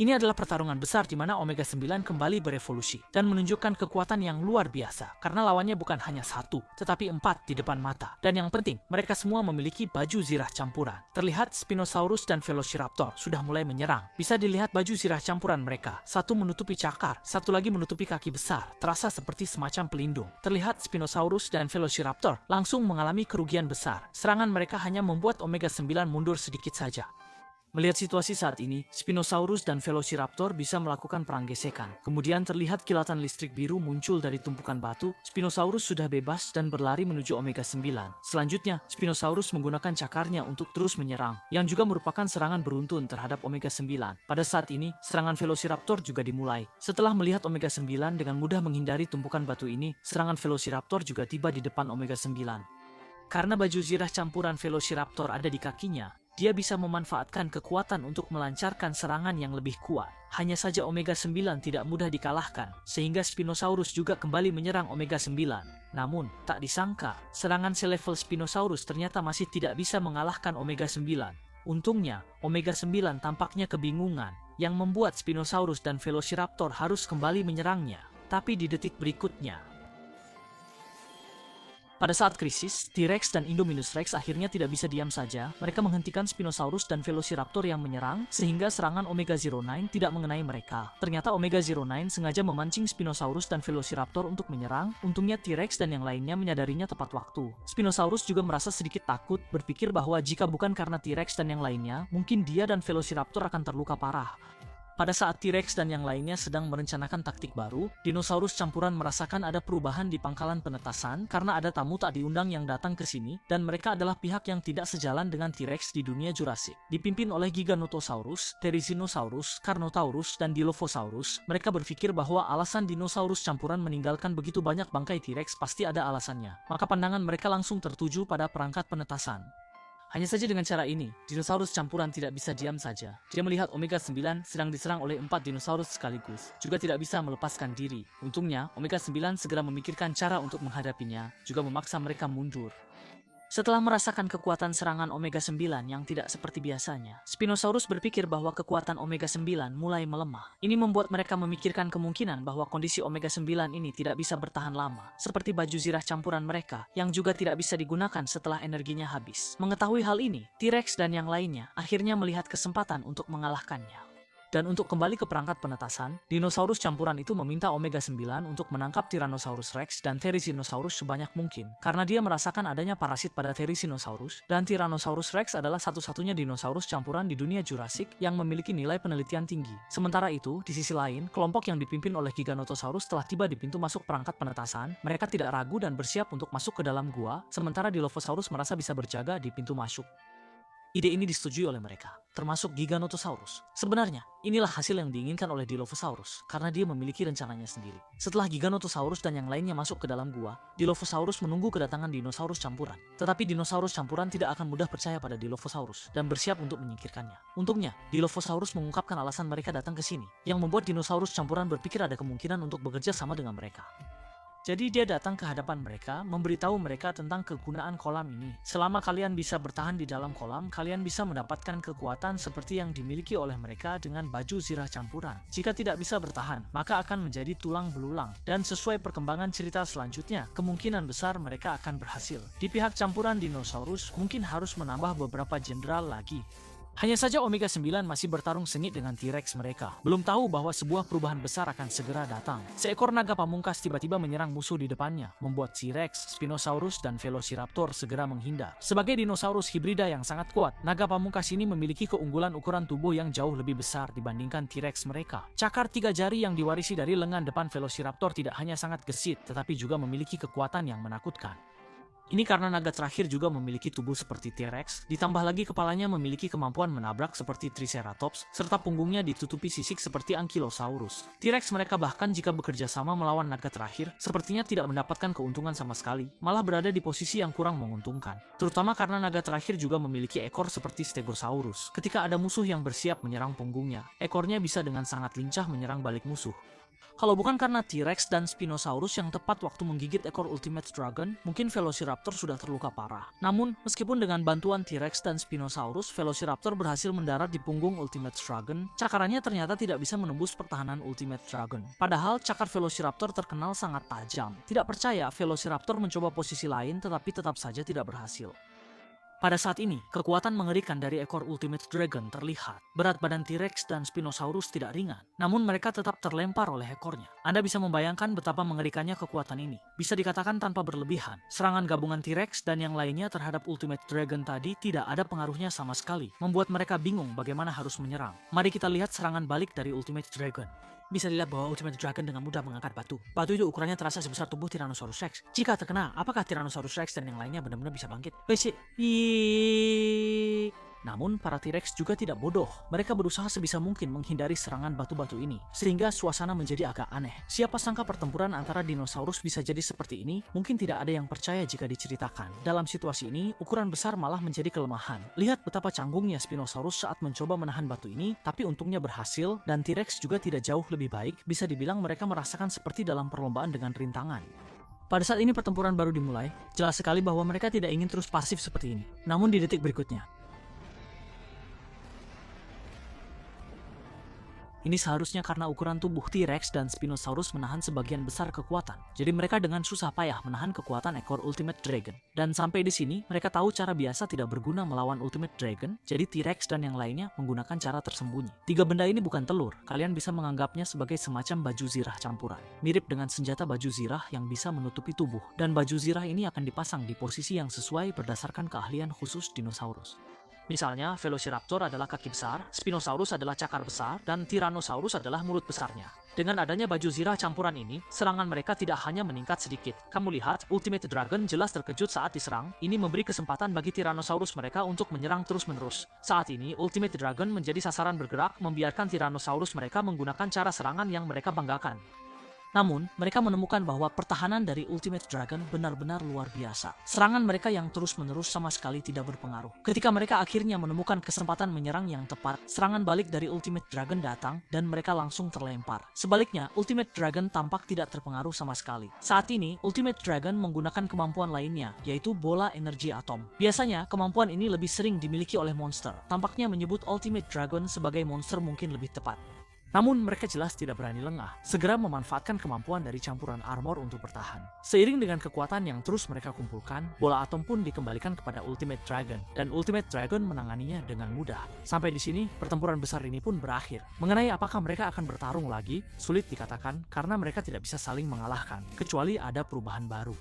Ini adalah pertarungan besar di mana Omega 9 kembali berevolusi dan menunjukkan kekuatan yang luar biasa karena lawannya bukan hanya satu, tetapi 4 di depan mata. Dan yang penting, mereka semua memiliki baju zirah campuran. Terlihat Spinosaurus dan Velociraptor sudah mulai menyerang. Bisa dilihat baju zirah campuran mereka. Satu menutupi cakar, satu lagi menutupi kaki besar, terasa seperti semacam pelindung. Terlihat Spinosaurus dan Velociraptor langsung mengalami kerugian besar. Serangan mereka hanya membuat Omega 9 mundur sedikit saja. Melihat situasi saat ini, Spinosaurus dan Velociraptor bisa melakukan perang gesekan. Kemudian terlihat kilatan listrik biru muncul dari tumpukan batu. Spinosaurus sudah bebas dan berlari menuju Omega 9. Selanjutnya, Spinosaurus menggunakan cakarnya untuk terus menyerang, yang juga merupakan serangan beruntun terhadap Omega 9. Pada saat ini, serangan Velociraptor juga dimulai. Setelah melihat Omega 9 dengan mudah menghindari tumpukan batu ini, serangan Velociraptor juga tiba di depan Omega 9. Karena baju zirah campuran Velociraptor ada di kakinya, dia bisa memanfaatkan kekuatan untuk melancarkan serangan yang lebih kuat. Hanya saja Omega 9 tidak mudah dikalahkan, sehingga Spinosaurus juga kembali menyerang Omega 9. Namun, tak disangka, serangan selevel Spinosaurus ternyata masih tidak bisa mengalahkan Omega 9. Untungnya, Omega 9 tampaknya kebingungan, yang membuat Spinosaurus dan Velociraptor harus kembali menyerangnya. Tapi di detik berikutnya, pada saat krisis, T-Rex dan Indominus Rex akhirnya tidak bisa diam saja. Mereka menghentikan Spinosaurus dan Velociraptor yang menyerang, sehingga serangan Omega 09 tidak mengenai mereka. Ternyata Omega 09 sengaja memancing Spinosaurus dan Velociraptor untuk menyerang. Untungnya T-Rex dan yang lainnya menyadarinya tepat waktu. Spinosaurus juga merasa sedikit takut, berpikir bahwa jika bukan karena T-Rex dan yang lainnya, mungkin dia dan Velociraptor akan terluka parah. Pada saat T-Rex dan yang lainnya sedang merencanakan taktik baru, dinosaurus campuran merasakan ada perubahan di pangkalan penetasan karena ada tamu tak diundang yang datang ke sini, dan mereka adalah pihak yang tidak sejalan dengan T-Rex di dunia Jurassic. Dipimpin oleh Giganotosaurus, Therizinosaurus, Carnotaurus, dan Dilophosaurus, mereka berpikir bahwa alasan dinosaurus campuran meninggalkan begitu banyak bangkai T-Rex pasti ada alasannya. Maka pandangan mereka langsung tertuju pada perangkat penetasan. Hanya saja dengan cara ini, dinosaurus campuran tidak bisa diam saja. Dia melihat Omega 9 sedang diserang oleh 4 dinosaurus sekaligus, juga tidak bisa melepaskan diri. Untungnya, Omega 9 segera memikirkan cara untuk menghadapinya, juga memaksa mereka mundur. Setelah merasakan kekuatan serangan Omega 9 yang tidak seperti biasanya, Spinosaurus berpikir bahwa kekuatan Omega 9 mulai melemah. Ini membuat mereka memikirkan kemungkinan bahwa kondisi Omega 9 ini tidak bisa bertahan lama, seperti baju zirah campuran mereka, yang juga tidak bisa digunakan setelah energinya habis. Mengetahui hal ini, T-Rex dan yang lainnya akhirnya melihat kesempatan untuk mengalahkannya. Dan untuk kembali ke perangkat penetasan, dinosaurus campuran itu meminta Omega 9 untuk menangkap Tyrannosaurus Rex dan Therizinosaurus sebanyak mungkin, karena dia merasakan adanya parasit pada Therizinosaurus, dan Tyrannosaurus Rex adalah satu-satunya dinosaurus campuran di dunia Jurassic yang memiliki nilai penelitian tinggi. Sementara itu, di sisi lain, kelompok yang dipimpin oleh Giganotosaurus telah tiba di pintu masuk perangkat penetasan. Mereka tidak ragu dan bersiap untuk masuk ke dalam gua, sementara Dilophosaurus merasa bisa berjaga di pintu masuk. Ide ini disetujui oleh mereka, termasuk Giganotosaurus. Sebenarnya, inilah hasil yang diinginkan oleh Dilophosaurus, karena dia memiliki rencananya sendiri. Setelah Giganotosaurus dan yang lainnya masuk ke dalam gua, Dilophosaurus menunggu kedatangan dinosaurus campuran. Tetapi dinosaurus campuran tidak akan mudah percaya pada Dilophosaurus, dan bersiap untuk menyingkirkannya. Untungnya, Dilophosaurus mengungkapkan alasan mereka datang ke sini, yang membuat dinosaurus campuran berpikir ada kemungkinan untuk bekerja sama dengan mereka. Jadi dia datang ke hadapan mereka, memberitahu mereka tentang kegunaan kolam ini. Selama kalian bisa bertahan di dalam kolam, kalian bisa mendapatkan kekuatan seperti yang dimiliki oleh mereka dengan baju zirah campuran. Jika tidak bisa bertahan, maka akan menjadi tulang belulang. Dan sesuai perkembangan cerita selanjutnya, kemungkinan besar mereka akan berhasil. Di pihak campuran dinosaurus, mungkin harus menambah beberapa jenderal lagi. Hanya saja Omega 9 masih bertarung sengit dengan T-Rex mereka. Belum tahu bahwa sebuah perubahan besar akan segera datang. Seekor naga pamungkas tiba-tiba menyerang musuh di depannya, membuat T-Rex, Spinosaurus, dan Velociraptor segera menghindar. Sebagai dinosaurus hibrida yang sangat kuat, naga pamungkas ini memiliki keunggulan ukuran tubuh yang jauh lebih besar dibandingkan T-Rex mereka. Cakar 3 jari yang diwarisi dari lengan depan Velociraptor tidak hanya sangat gesit, tetapi juga memiliki kekuatan yang menakutkan. Ini karena naga terakhir juga memiliki tubuh seperti T-Rex, ditambah lagi kepalanya memiliki kemampuan menabrak seperti Triceratops, serta punggungnya ditutupi sisik seperti Ankylosaurus. T-Rex mereka bahkan jika bekerja sama melawan naga terakhir, sepertinya tidak mendapatkan keuntungan sama sekali, malah berada di posisi yang kurang menguntungkan. Terutama karena naga terakhir juga memiliki ekor seperti Stegosaurus. Ketika ada musuh yang bersiap menyerang punggungnya, ekornya bisa dengan sangat lincah menyerang balik musuh. Kalau bukan karena T-Rex dan Spinosaurus yang tepat waktu menggigit ekor Ultimate Dragon, mungkin Velociraptor sudah terluka parah. Namun, meskipun dengan bantuan T-Rex dan Spinosaurus, Velociraptor berhasil mendarat di punggung Ultimate Dragon, cakarannya ternyata tidak bisa menembus pertahanan Ultimate Dragon. Padahal, cakar Velociraptor terkenal sangat tajam. Tidak percaya, Velociraptor mencoba posisi lain tetapi tetap saja tidak berhasil. Pada saat ini, kekuatan mengerikan dari ekor Ultimate Dragon terlihat. Berat badan T-Rex dan Spinosaurus tidak ringan, namun mereka tetap terlempar oleh ekornya. Anda bisa membayangkan betapa mengerikannya kekuatan ini. Bisa dikatakan tanpa berlebihan, serangan gabungan T-Rex dan yang lainnya terhadap Ultimate Dragon tadi tidak ada pengaruhnya sama sekali, membuat mereka bingung bagaimana harus menyerang. Mari kita lihat serangan balik dari Ultimate Dragon. Bisa dilihat bahwa Ultimate Dragon dengan mudah mengangkat batu. Batu itu ukurannya terasa sebesar tubuh Tyrannosaurus Rex. Jika terkena, apakah Tyrannosaurus Rex dan yang lainnya benar-benar bisa bangkit? Namun, para T-Rex juga tidak bodoh. Mereka berusaha sebisa mungkin menghindari serangan batu-batu ini, sehingga suasana menjadi agak aneh. Siapa sangka pertempuran antara dinosaurus bisa jadi seperti ini? Mungkin tidak ada yang percaya jika diceritakan. Dalam situasi ini, ukuran besar malah menjadi kelemahan. Lihat betapa canggungnya Spinosaurus saat mencoba menahan batu ini, tapi untungnya berhasil, dan T-Rex juga tidak jauh lebih baik. Bisa dibilang mereka merasakan seperti dalam perlombaan dengan rintangan. Pada saat ini pertempuran baru dimulai, jelas sekali bahwa mereka tidak ingin terus pasif seperti ini. Namun di detik berikutnya, ini seharusnya karena ukuran tubuh T-Rex dan Spinosaurus menahan sebagian besar kekuatan. Jadi mereka dengan susah payah menahan kekuatan ekor Ultimate Dragon. Dan sampai di sini, mereka tahu cara biasa tidak berguna melawan Ultimate Dragon, jadi T-Rex dan yang lainnya menggunakan cara tersembunyi. Tiga benda ini bukan telur, kalian bisa menganggapnya sebagai semacam baju zirah campuran. Mirip dengan senjata baju zirah yang bisa menutupi tubuh. Dan baju zirah ini akan dipasang di posisi yang sesuai berdasarkan keahlian khusus dinosaurus. Misalnya, Velociraptor adalah kaki besar, Spinosaurus adalah cakar besar, dan Tyrannosaurus adalah mulut besarnya. Dengan adanya baju zirah campuran ini, serangan mereka tidak hanya meningkat sedikit. Kamu lihat, Ultimate Dragon jelas terkejut saat diserang. Ini memberi kesempatan bagi Tyrannosaurus mereka untuk menyerang terus-menerus. Saat ini, Ultimate Dragon menjadi sasaran bergerak, membiarkan Tyrannosaurus mereka menggunakan cara serangan yang mereka banggakan. Namun, mereka menemukan bahwa pertahanan dari Ultimate Dragon benar-benar luar biasa. Serangan mereka yang terus-menerus sama sekali tidak berpengaruh. Ketika mereka akhirnya menemukan kesempatan menyerang yang tepat, serangan balik dari Ultimate Dragon datang dan mereka langsung terlempar. Sebaliknya, Ultimate Dragon tampak tidak terpengaruh sama sekali. Saat ini, Ultimate Dragon menggunakan kemampuan lainnya, yaitu bola energi atom. Biasanya, kemampuan ini lebih sering dimiliki oleh monster. Tampaknya menyebut Ultimate Dragon sebagai monster mungkin lebih tepat. Namun mereka jelas tidak berani lengah, segera memanfaatkan kemampuan dari campuran armor untuk bertahan. Seiring dengan kekuatan yang terus mereka kumpulkan, bola atom pun dikembalikan kepada Ultimate Dragon, dan Ultimate Dragon menanganinya dengan mudah. Sampai di sini, pertempuran besar ini pun berakhir. Mengenai apakah mereka akan bertarung lagi, sulit dikatakan karena mereka tidak bisa saling mengalahkan, kecuali ada perubahan baru.